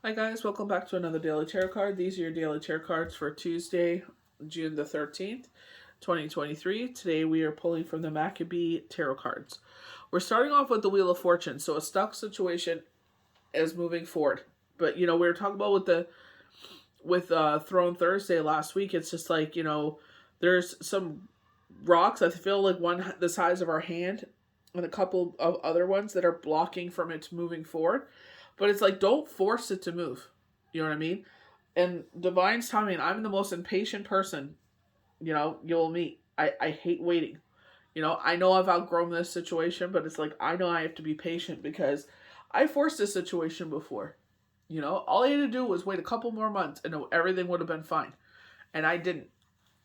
Hi guys, welcome back to another daily tarot card. These are your daily tarot cards for Tuesday, June the 13th, 2023. Today we are pulling from the Maccabee tarot cards. We're starting off with the Wheel of Fortune. So a stuck situation is moving forward. But we were talking about with Throne Thursday last week. It's just like, there's some rocks, I feel like one the size of our hand and a couple of other ones that are blocking from it moving forward. But it's like, don't force it to move. You know what I mean? And Divine's timing, I'm the most impatient person, you'll meet. I hate waiting. I know I've outgrown this situation, but it's like, I know I have to be patient because I forced this situation before. All I had to do was wait a couple more months and everything would have been fine. And I didn't.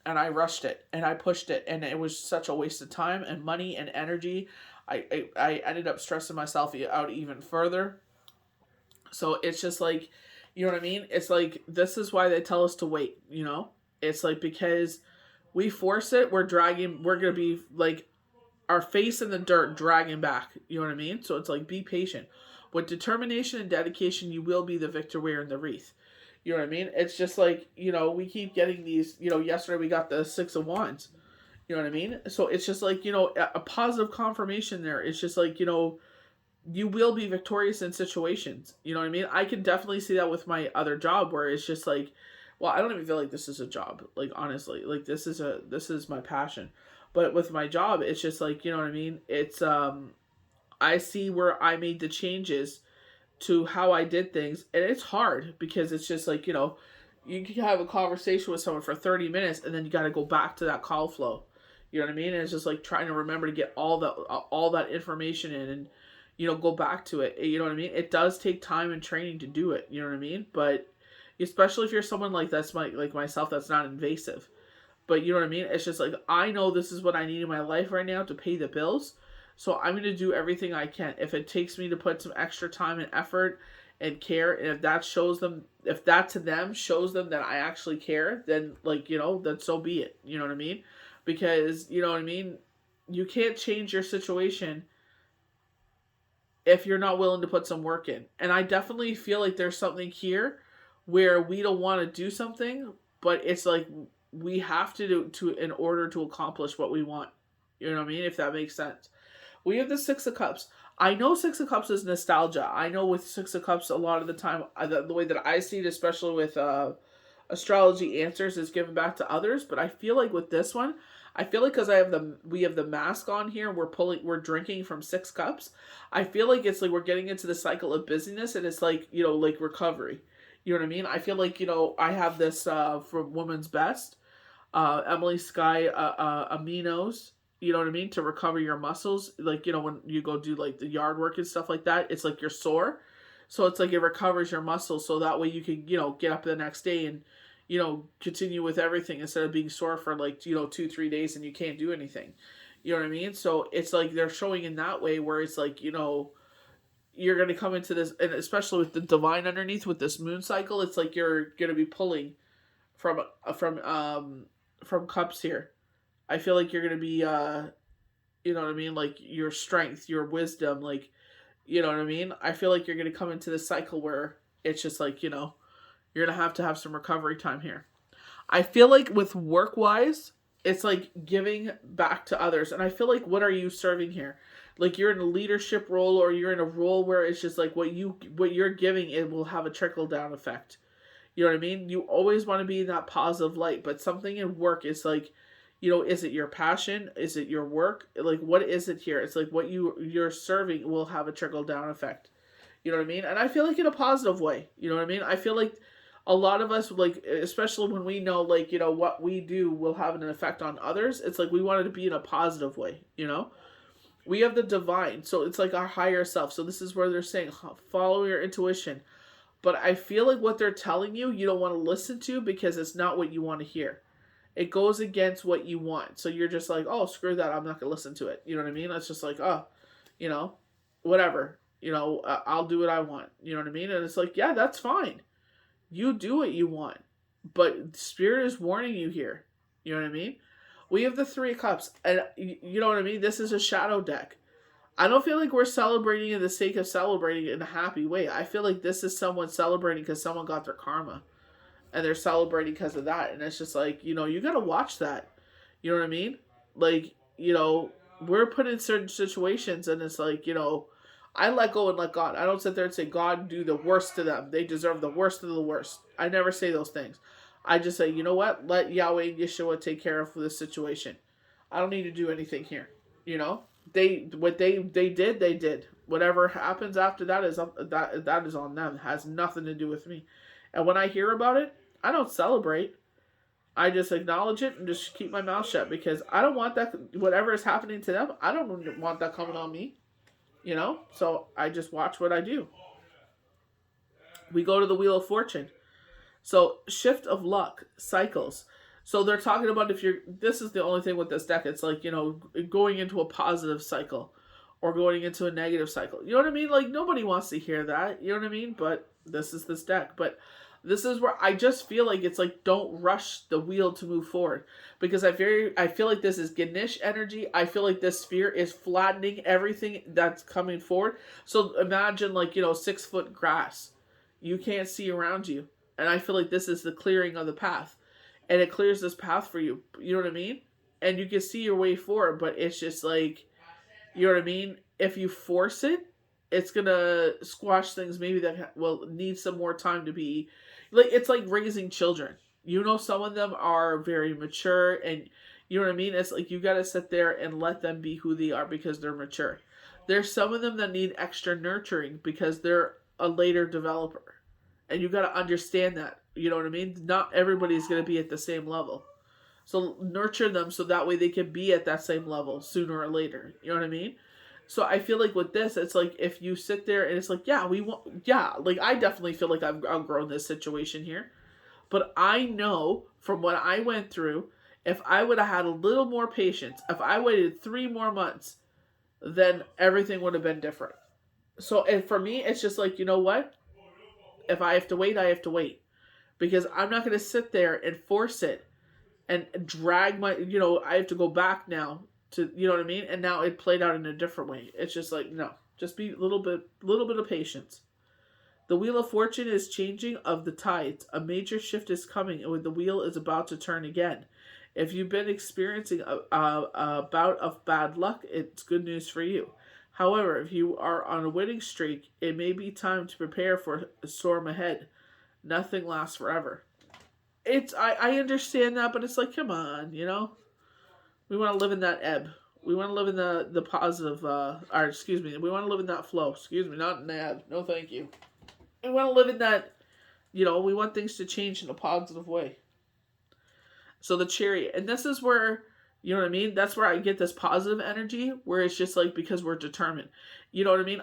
And I rushed it and I pushed it. And it was such a waste of time and money and energy. I ended up stressing myself out even further. So it's just like, you know what I mean? It's like, this is why they tell us to wait, It's like, because we force it, we're going to be like our face in the dirt dragging back, you know what I mean? So it's like, be patient. With determination and dedication, you will be the victor wearing the wreath. You know what I mean? It's just like, we keep getting these, yesterday we got the Six of Wands. You know what I mean? So it's just like, a positive confirmation there. It's just like, you will be victorious in situations. You know what I mean? I can definitely see that with my other job where it's just like, well, I don't even feel like this is a job. Like, honestly, like this is my passion. But with my job, it's just like, you know what I mean? It's, I see where I made the changes to how I did things. And it's hard because it's just like, you can have a conversation with someone for 30 minutes and then you got to go back to that call flow. You know what I mean? And it's just like trying to remember to get all that information in and, go back to it. You know what I mean? It does take time and training to do it. You know what I mean? But especially if you're someone like like myself, that's not invasive. But you know what I mean? It's just like, I know this is what I need in my life right now to pay the bills. So I'm going to do everything I can. If it takes me to put some extra time and effort and care, and if that to them shows them that I actually care, then then so be it. You know what I mean? Because, you know what I mean? You can't change your situation if you're not willing to put some work in. And I definitely feel like there's something here where we don't want to do something, but it's like we have to do to in order to accomplish what we want. You know what I mean? If that makes sense. We have the Six of Cups. I know Six of Cups is nostalgia. I know with Six of Cups, a lot of the time, the way that I see it, especially with astrology answers, is given back to others. But I feel like with this one, I feel like because we have the mask on here, we're drinking from Six Cups. I feel like it's like we're getting into the cycle of busyness, and it's like like recovery. You know what I mean? I feel like I have this from Woman's Best, Emily Sky Aminos. You know what I mean? To recover your muscles, like when you go do like the yard work and stuff like that, it's like you're sore, so it's like it recovers your muscles, so that way you can get up the next day and continue with everything instead of being sore for like 2-3 days and you can't do anything. You know what I mean? So it's like they're showing in that way where it's like you're gonna come into this, and especially with the divine underneath with this moon cycle, it's like you're gonna be pulling from cups here. I feel like you're gonna be you know what I mean, like your strength, your wisdom, like you know what I mean. I feel like you're gonna come into this cycle where it's just like you're gonna have some recovery time here. I feel like with work wise, it's like giving back to others, and I feel like, what are you serving here? Like you're in a leadership role, or you're in a role where it's just like what you're giving, it will have a trickle down effect. You know what I mean? You always want to be in that positive light, but something in work is like, is it your passion? Is it your work? Like, what is it here? It's like what you're serving will have a trickle down effect. You know what I mean? And I feel like in a positive way. You know what I mean? I feel like a lot of us, like, especially when we know, like, what we do will have an effect on others. It's like we wanted to be in a positive way. We have the divine, so it's like our higher self. So this is where they're saying follow your intuition. But I feel like what they're telling you, you don't want to listen to because it's not what you want to hear. It goes against what you want. So you're just like, oh, screw that. I'm not going to listen to it. You know what I mean? It's just like, oh, whatever. I'll do what I want. You know what I mean? And it's like, yeah, that's fine. You do what you want. But Spirit is warning you here. You know what I mean? We have the Three of Cups. And you know what I mean? This is a shadow deck. I don't feel like we're celebrating in the sake of celebrating in a happy way. I feel like this is someone celebrating because someone got their karma. And they're celebrating because of that. And it's just like, you got to watch that. You know what I mean? Like, we're put in certain situations and it's like, I let go and let God. I don't sit there and say, God, do the worst to them. They deserve the worst of the worst. I never say those things. I just say, you know what? Let Yahweh and Yeshua take care of this situation. I don't need to do anything here. What they did, they did. Whatever happens after that that is on them. It has nothing to do with me. And when I hear about it, I don't celebrate. I just acknowledge it and just keep my mouth shut because I don't want that. Whatever is happening to them, I don't want that coming on me. So I just watch what I do. We go to the Wheel of Fortune. So shift of luck, cycles. So they're talking about this is the only thing with this deck. It's like, going into a positive cycle or going into a negative cycle. You know what I mean? Like nobody wants to hear that. You know what I mean? But this is this deck. But this is where I just feel like it's like, don't rush the wheel to move forward. Because I feel like this is Ganesh energy. I feel like this sphere is flattening everything that's coming forward. So imagine 6-foot grass. You can't see around you. And I feel like this is the clearing of the path. And it clears this path for you. You know what I mean? And you can see your way forward. But it's just like, you know what I mean? If you force it, it's going to squash things maybe that will need some more time to be. It's like raising children. Some of them are very mature. And you know what I mean? It's like you got to sit there and let them be who they are because they're mature. There's some of them that need extra nurturing because they're a later developer. And you got to understand that. You know what I mean? Not everybody's going to be at the same level. So nurture them so that way they can be at that same level sooner or later. You know what I mean? So I feel like with this, it's like if you sit there and it's like, I definitely feel like I've outgrown this situation here. But I know from what I went through, if I would have had a little more patience, if I waited 3 more months, then everything would have been different. So and for me, it's just like, you know what? If I have to wait, I have to wait. Because I'm not going to sit there and force it and drag my, I have to go back now to, you know what I mean? And now it played out in a different way. It's just like, no, just be a little bit of patience. The Wheel of Fortune is changing of the tides. A major shift is coming and the wheel is about to turn again. If you've been experiencing a bout of bad luck, it's good news for you. However, if you are on a winning streak, it may be time to prepare for a storm ahead. Nothing lasts forever. I understand that, but it's like, come on, We want to live in that ebb. We want to live in the positive, we want to live in that flow. Not in the ebb. No, thank you. We want to live in that, we want things to change in a positive way. So the Chariot, and this is where, you know what I mean? That's where I get this positive energy, where it's just like, because we're determined. You know what I mean?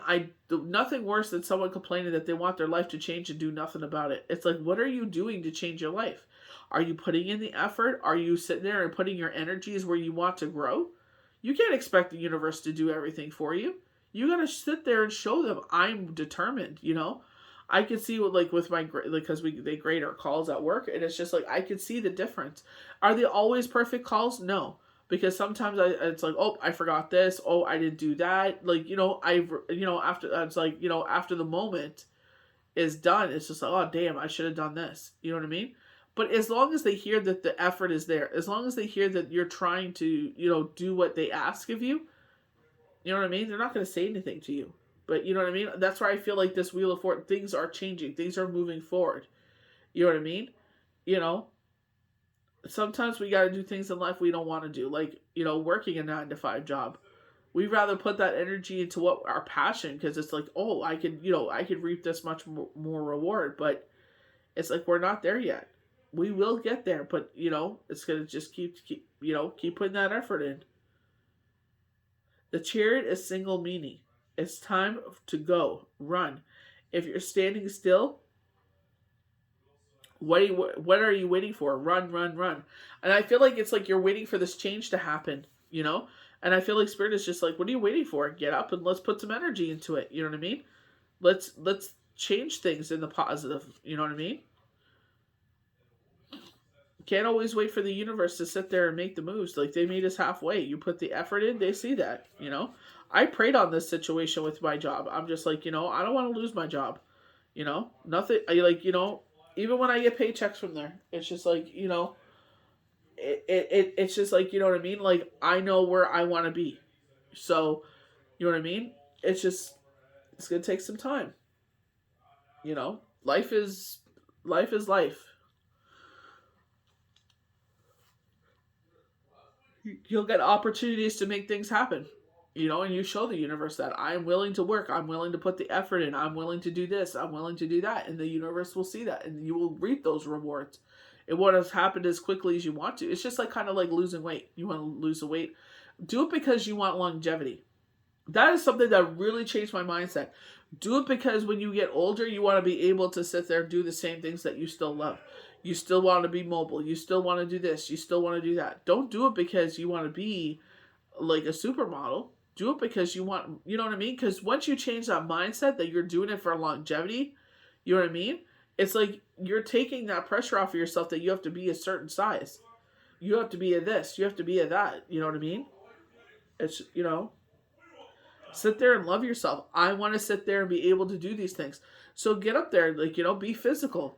Nothing worse than someone complaining that they want their life to change and do nothing about it. It's like, what are you doing to change your life? Are you putting in the effort? Are you sitting there and putting your energies where you want to grow? You can't expect the universe to do everything for you. You got to sit there and show them, I'm determined, I can see with my, because they grade our calls at work, and it's just like, I can see the difference. Are they always perfect calls? No. Because sometimes it's like, oh, I forgot this. Oh, I didn't do that. After it's like, after the moment is done, it's just like, oh, damn, I should have done this. You know what I mean? But as long as they hear that the effort is there, as long as they hear that you're trying to, do what they ask of you, you know what I mean? They're not going to say anything to you. But you know what I mean? That's where I feel like this Wheel of Fortune, things are changing. Things are moving forward. You know what I mean? Sometimes we got to do things in life we don't want to do. Like, working a 9-to-5 job. We'd rather put that energy into what our passion, because it's like, oh, I could reap this much more reward. But it's like, we're not there yet. We will get there, but it's going to just keep putting that effort in. The Chariot is single meaning. It's time to go, run. If you're standing still, what are you waiting for? Run, run, run. And I feel like it's like you're waiting for this change to happen, And I feel like Spirit is just like, what are you waiting for? Get up and let's put some energy into it. You know what I mean? Let's change things in the positive. You know what I mean? Can't always wait for the universe to sit there and make the moves. Like, they meet us halfway. You put the effort in, they see that, I prayed on this situation with my job. I'm just like, I don't want to lose my job. Nothing. I like, even when I get paychecks from there, it's just like, it's just like, you know what I mean? Like, I know where I want to be. So, you know what I mean? It's just, it's going to take some time. Life is life. You'll get opportunities to make things happen. And you show the universe that I'm willing to work, I'm willing to put the effort in, I'm willing to do this, I'm willing to do that, and the universe will see that, and you will reap those rewards. It won't have happened as quickly as you want to. It's just like kind of like losing weight. You want to lose the weight, do it because you want longevity. That is something that really changed my mindset. Do it because when you get older, you want to be able to sit there and do the same things that you still love. You still want to be mobile. You still want to do this. You still want to do that. Don't do it because you want to be like a supermodel. Do it because you want, you know what I mean? Because once you change that mindset that you're doing it for longevity, you know what I mean? It's like you're taking that pressure off of yourself that you have to be a certain size. You have to be a this. You have to be a that. You know what I mean? It's, sit there and love yourself. I want to sit there and be able to do these things. So get up there, like, be physical.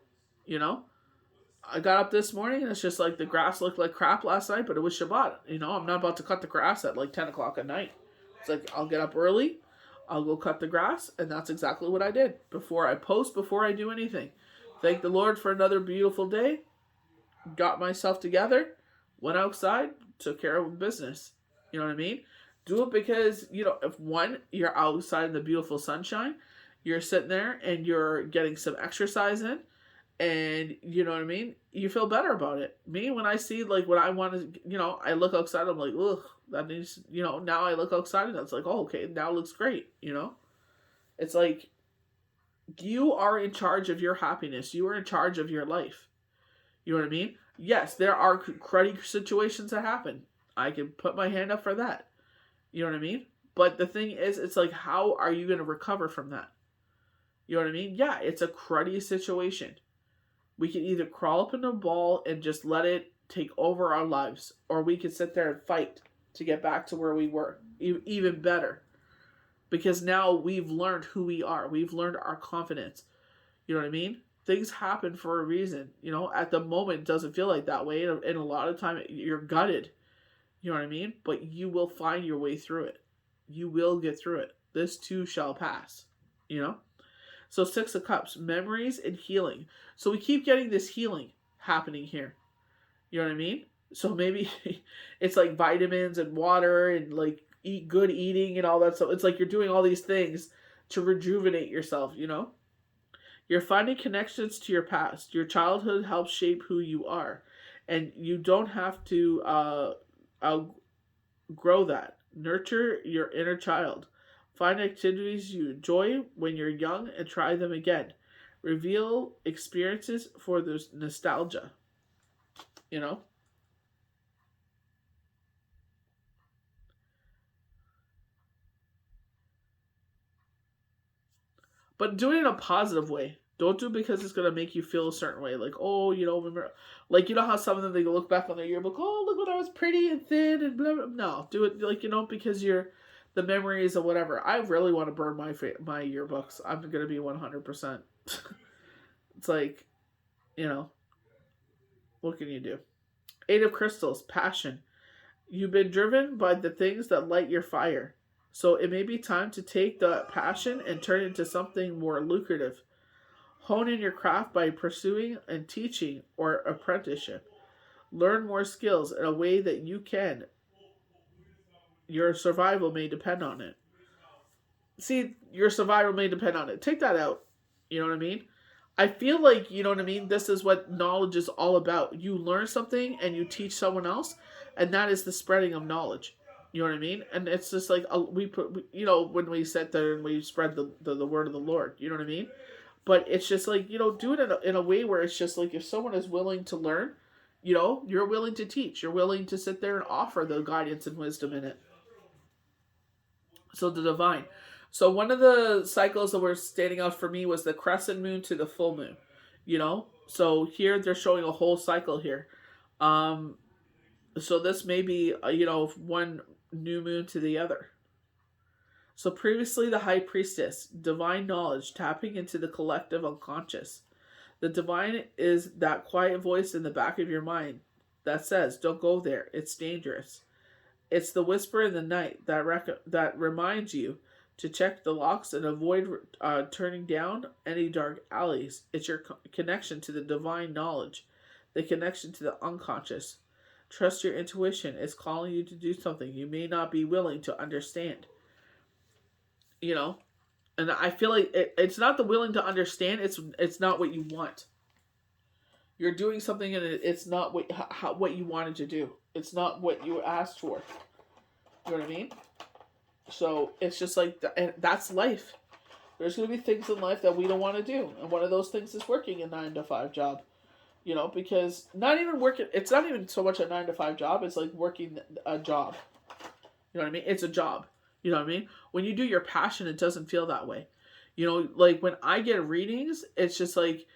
I got up this morning and it's just like the grass looked like crap last night, but it was Shabbat. I'm not about to cut the grass at like 10 o'clock at night. It's like, I'll get up early, I'll go cut the grass, and that's exactly what I did. Before I post, before I do anything. Thank the Lord for another beautiful day. Got myself together, went outside, took care of business. You know what I mean? Do it because, if one, you're outside in the beautiful sunshine, you're sitting there and you're getting some exercise in, and you know what I mean? You feel better about it. Me, when I see like what I want to, I look outside, I'm like, ugh, that needs, now I look outside and that's like, oh, okay, now it looks great, It's like, you are in charge of your happiness. You are in charge of your life. You know what I mean? Yes, there are cruddy situations that happen. I can put my hand up for that. You know what I mean? But the thing is, it's like, how are you going to recover from that? You know what I mean? Yeah, it's a cruddy situation. We can either crawl up in a ball and just let it take over our lives, or we can sit there and fight to get back to where we were, even better. Because now we've learned who we are. We've learned our confidence. You know what I mean? Things happen for a reason. At the moment, it doesn't feel like that way. And a lot of time, you're gutted. You know what I mean? But you will find your way through it. You will get through it. This too shall pass. So 6 of Cups, memories and healing. So we keep getting this healing happening here. You know what I mean? So maybe it's like vitamins and water and like good eating and all that stuff. It's like you're doing all these things to rejuvenate yourself, You're finding connections to your past. Your childhood helps shape who you are. And you don't have to outgrow that. Nurture your inner child. Find activities you enjoy when you're young and try them again. Reveal experiences for the nostalgia. But do it in a positive way. Don't do it because it's going to make you feel a certain way. Like, oh, remember, like, how some of them, they look back on their yearbook, oh, look when I was pretty and thin and blah, blah. No, do it, like, because you're, the memories of whatever. I really want to burn my yearbooks. I'm going to be 100%. It's like, what can you do? 8 of Crystals, passion. You've been driven by the things that light your fire. So it may be time to take the passion and turn it into something more lucrative. Hone in your craft by pursuing and teaching or apprenticeship. Learn more skills in a way that you can. Your survival may depend on it. See, your survival may depend on it. Take that out. You know what I mean? I feel like, you know what I mean? This is what knowledge is all about. You learn something and you teach someone else, and that is the spreading of knowledge. You know what I mean? And it's just like, when we sit there and we spread the word of the Lord. You know what I mean? But it's just like, do it in a way where it's just like, if someone is willing to learn, you're willing to teach. You're willing to sit there and offer the guidance and wisdom in it. So the divine. So one of the cycles that were standing out for me was the crescent moon to the full moon. So here they're showing a whole cycle here. So this may be, one new moon to the other. So previously the high priestess, divine knowledge, tapping into the collective unconscious. The divine is that quiet voice in the back of your mind that says, don't go there, it's dangerous. It's the whisper in the night that reminds you to check the locks and avoid turning down any dark alleys. It's your connection to the divine knowledge, the connection to the unconscious. Trust your intuition. It's calling you to do something you may not be willing to understand. You know, and I feel like it's not the willing to understand. It's not what you want. You're doing something and it's not what you wanted to do. It's not what you asked for. You know what I mean? So it's just like, and that's life. There's going to be things in life that we don't want to do. And one of those things is working a 9-to-5 job. You know, because it's not even so much a 9-to-5 job. It's like working a job. You know what I mean? It's a job. You know what I mean? When you do your passion, it doesn't feel that way. You know, like when I get readings, it's just like,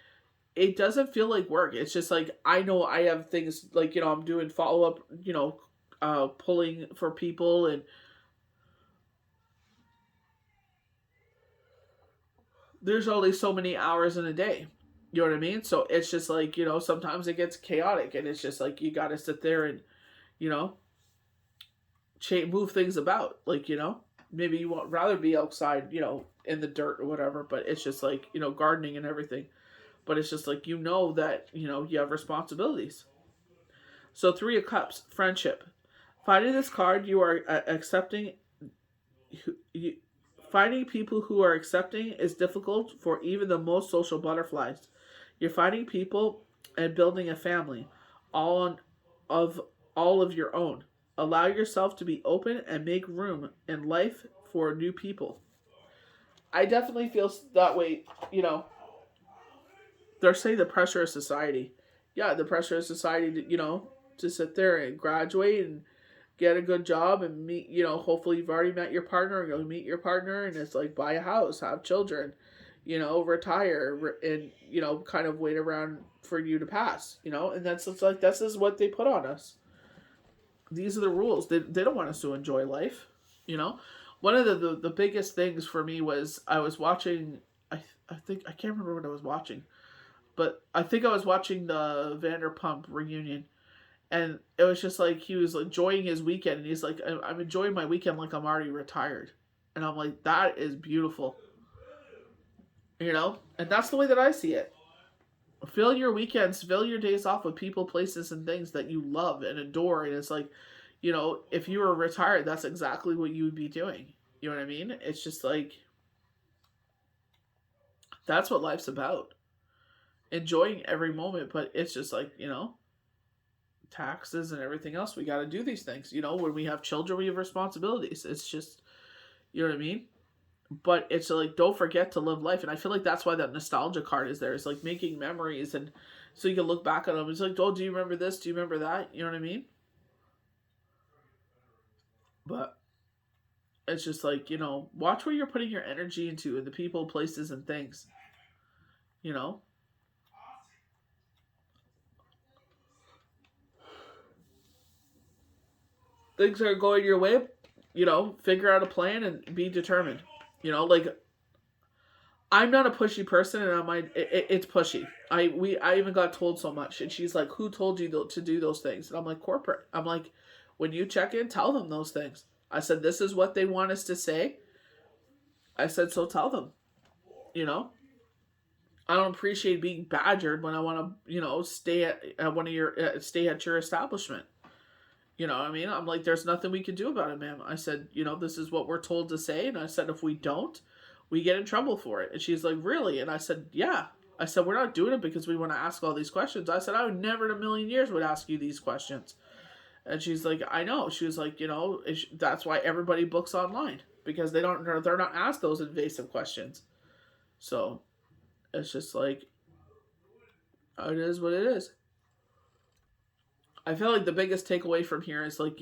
it doesn't feel like work. It's just like, I know I have things like, I'm doing follow-up, pulling for people, and there's only so many hours in a day. You know what I mean? So it's just like, sometimes it gets chaotic, and it's just like, you got to sit there and, move things about. Like, maybe you would rather be outside, in the dirt or whatever, but it's just like, gardening and everything. But it's just like, that, you have responsibilities. So 3 of Cups, friendship. Finding this card, you are accepting. Finding people who are accepting is difficult for even the most social butterflies. You're finding people and building a family, all of your own. Allow yourself to be open and make room in life for new people. I definitely feel that way, They're saying the pressure of society. Yeah, the pressure of society to sit there and graduate and get a good job and meet, hopefully you've already met your partner, and you'll meet your partner, and it's like, buy a house, have children, retire, and, kind of wait around for you to pass, and it's like, this is what they put on us. These are the rules. They don't want us to enjoy life, One of the biggest things for me was I was watching, I think, I can't remember what I was watching, but I think I was watching the Vanderpump reunion. And it was just like, he was enjoying his weekend. And he's like, I'm enjoying my weekend like I'm already retired. And I'm like, that is beautiful. And that's the way that I see it. Fill your weekends, fill your days off with people, places, and things that you love and adore. And it's like, if you were retired, that's exactly what you would be doing. You know what I mean? It's just like, that's what life's about. Enjoying every moment. But it's just like, taxes and everything else, we got to do these things. When we have children, we have responsibilities. It's just, you know what I mean? But it's like, don't forget to live life. And I feel like that's why that nostalgia card is there. It's like making memories, and so you can look back on them. It's like, oh, do you remember this? Do you remember that? You know what I mean? But it's just like, watch where you're putting your energy into, and the people, places, and things. Things are going your way, figure out a plan and be determined. Like, I'm not a pushy person, and it's pushy. I even got told so much, and she's like, who told you to do those things? And I'm like, corporate. I'm like, when you check in, tell them those things. I said, this is what they want us to say. I said, so tell them. I don't appreciate being badgered when I want to, stay at your establishment. You know what I mean? I'm like, there's nothing we can do about it, ma'am. I said, this is what we're told to say. And I said, if we don't, we get in trouble for it. And she's like, really? And I said, yeah. I said, we're not doing it because we want to ask all these questions. I said, I would never in a million years would ask you these questions. And she's like, I know. She was like, that's why everybody books online. Because they're not asked those invasive questions. So, it's just like, it is what it is. I feel like the biggest takeaway from here is like,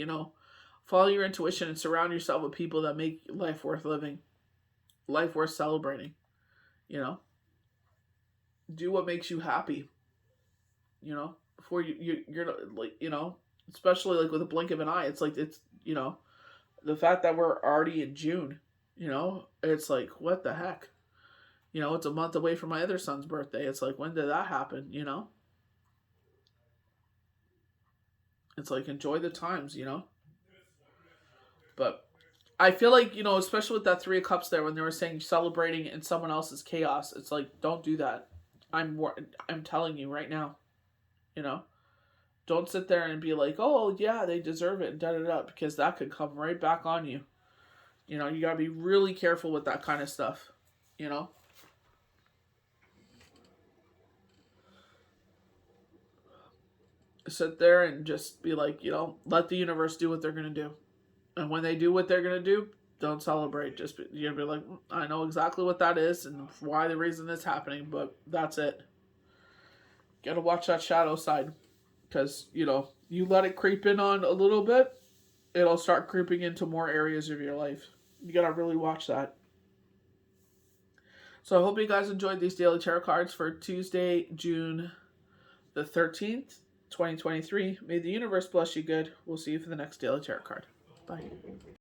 follow your intuition and surround yourself with people that make life worth living, life worth celebrating. Do what makes you happy. Before you're like, especially like with a blink of an eye. It's like, it's the fact that we're already in June. You know, it's like, what the heck? You know, it's a month away from my other son's birthday. It's like, when did that happen? You know? It's like, enjoy the times, you know? But I feel like, you know, especially with that Three of Cups there, when they were saying celebrating in someone else's chaos, it's like, don't do that. I'm telling you right now, you know? Don't sit there and be like, oh, yeah, they deserve it, and da da da, because that could come right back on you. You know, you gotta be really careful with that kind of stuff, you know? Sit there and just be like, you know, let the universe do what they're gonna do. And when they do what they're gonna do, don't celebrate. Just be, you're gonna be like, I know exactly what that is and why the reason it's happening, but that's it. Gotta watch that shadow side, because you know you let it creep in on a little bit, it'll start creeping into more areas of your life. You gotta really watch that. So I hope you guys enjoyed these daily tarot cards for Tuesday, June the 13th, 2023. May the universe bless you good. We'll see you for the next daily tarot card. Bye.